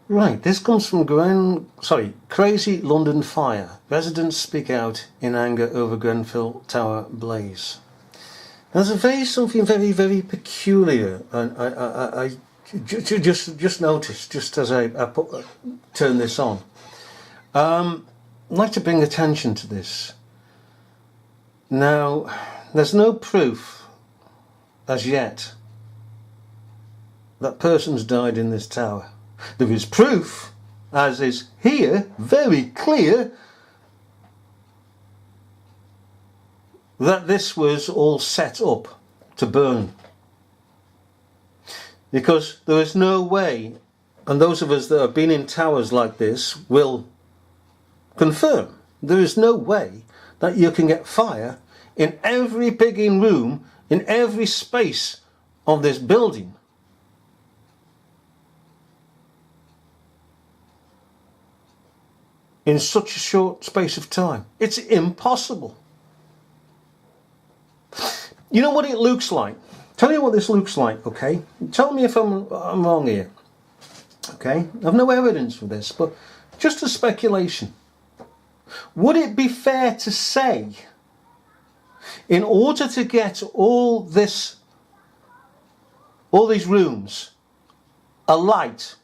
Right, this comes from Crazy London Fire. Residents speak out in anger over Grenfell Tower blaze. There's something very, very peculiar. I just noticed, just as I turn this on. I'd like to bring attention to this. Now, there's no proof as yet that persons died in this tower. There is proof, as is here, very clear, that this was all set up to burn. Because there is no way, and those of us that have been in towers like this will confirm, there is no way that you can get fire in every pigging room, in every space of this building. In such a short space of time. It's impossible. You know what it looks like? Tell me what this looks like, okay? Tell me if I'm wrong here. Okay? I've no evidence for this, but just a speculation. Would it be fair to say, in order to get all these rooms alight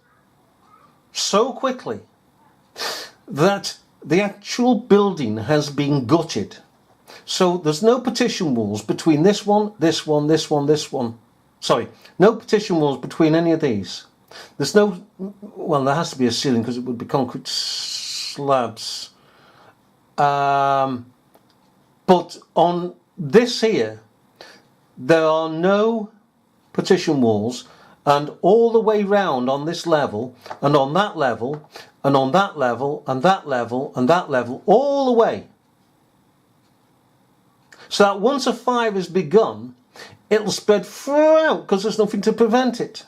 so quickly, that the actual building has been gutted? So there's no partition walls between this one, this one, this one, this one. Sorry, no partition walls between any of these. There's no, well, there has to be a ceiling because it would be concrete slabs. But on this here, there are no partition walls, and all the way round on this level, and on that level, and on that level, and that level, and that level, all the way. So that once a fire has begun, it'll spread throughout because there's nothing to prevent it.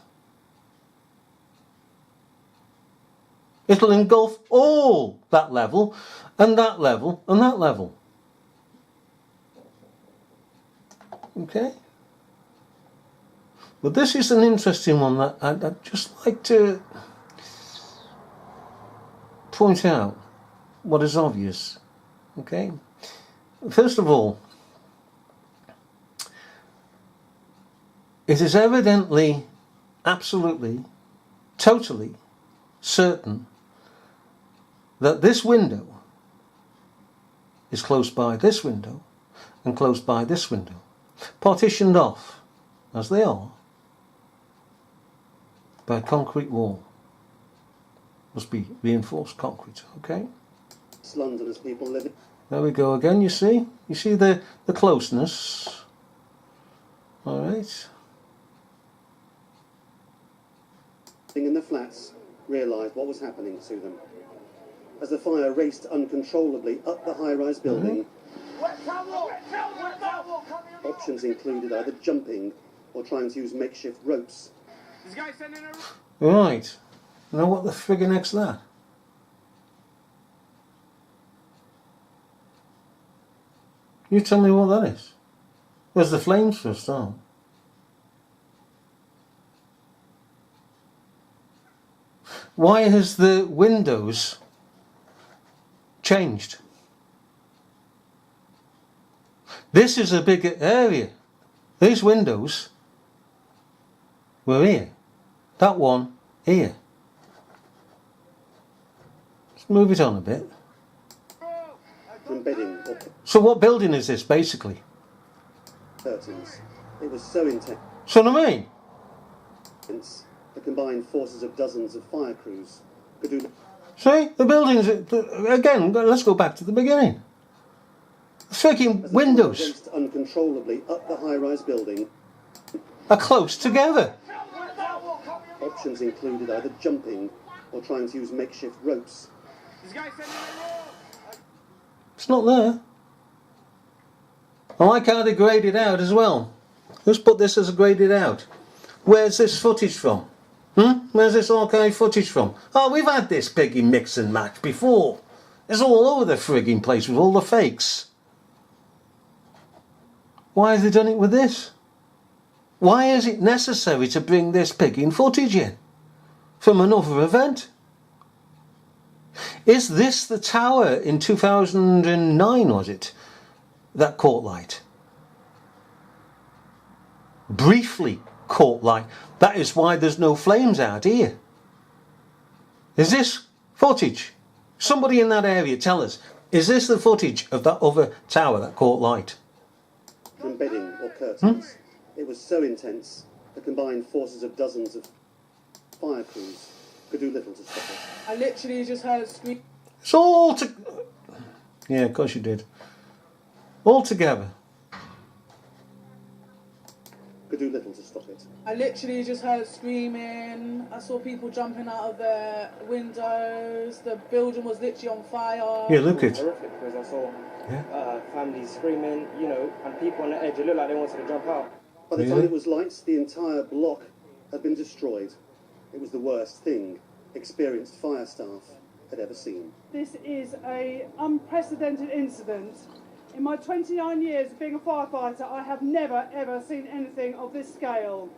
It'll engulf all that level, and that level, and that level. Okay? But this is an interesting one that I'd just like to point out what is obvious. Okay? First of all, it is evidently, absolutely, totally certain that this window is close by this window and close by this window, partitioned off, as they are, by a concrete wall. Must be reinforced concrete, okay? It's London as people live in. There we go again, you see? You see the closeness. Alright. In the flats realised what was happening to them. As the fire raced uncontrollably up the high-rise building, options included either jumping or trying to use makeshift ropes. Right. Now what the friggin' heck's that? You tell me what that is. There's the flames for a start. Why has the windows changed? This is a bigger area. These windows were here. That one here. Let's move it on a bit. So what building is this, basically? Curtains. It was so intense. So what I mean? The combined forces of dozens of fire crews could do. See, the buildings, again, let's go back to the beginning. Freaking windows raced uncontrollably up the high-rise building are close together. Options included either jumping or trying to use makeshift ropes. It's not there. I like how they graded out as well. Who's put this as graded out? Where's this footage from? Where's this archive footage from? Oh, we've had this piggy mix and match before. It's all over the frigging place with all the fakes. Why have they done it with this? Why is it necessary to bring this pigging footage in from another event? Is this the tower in 2009, was it? That caught light? Briefly caught light. That is why there's no flames out here. Is this footage? Somebody in that area tell us. Is this the footage of that other tower that caught light? From bedding or curtains. It was so intense, the combined forces of dozens of fire crews could do little to stop it. I literally just heard a scream. It's all to... Yeah, of course you did. All together. Could do little to stop it. I literally just heard screaming. I saw people jumping out of their windows. The building was literally on fire. Yeah, look It was it. horrific because I saw families screaming, you know, and people on the edge. It looked like they wanted to jump out. By the Really? time it was light, the entire block had been destroyed. It was the worst thing experienced fire staff had ever seen. This is an unprecedented incident. In my 29 years of being a firefighter, I have never ever seen anything of this scale.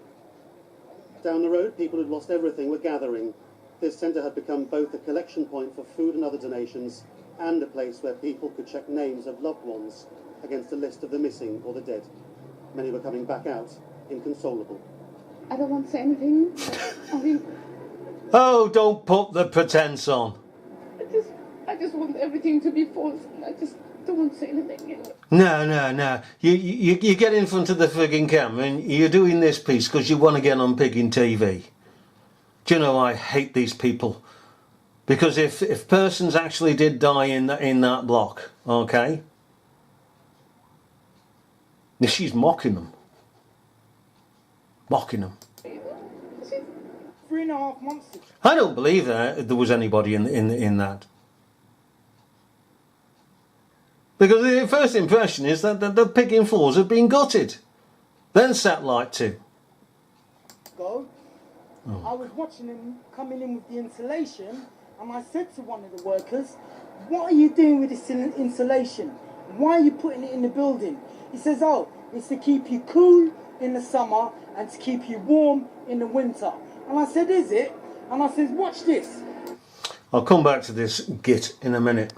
Down the road, people who'd lost everything were gathering. This centre had become both a collection point for food and other donations and a place where people could check names of loved ones against a list of the missing or the dead. Many were coming back out, inconsolable. I don't want to say anything. I mean, Oh, don't put the pretense on. I just want everything to be false. I just don't want to say anything. No. You get in front of the frigging camera and you're doing this piece because you want to get on Piggin TV. Do you know, I hate these people. Because if persons actually did die in that block, okay? She's mocking them. Mocking them. 3.5 months ago. I don't believe that there was anybody in that. Because the first impression is that the pigging floors have been gutted. Then set light to. I was watching him coming in with the insulation, and I said to one of the workers, "What are you doing with this insulation? Why are you putting it in the building?" He says, "Oh, it's to keep you cool in the summer and to keep you warm in the winter." And I said, "Is it?" And I said, "Watch this." I'll come back to this git in a minute.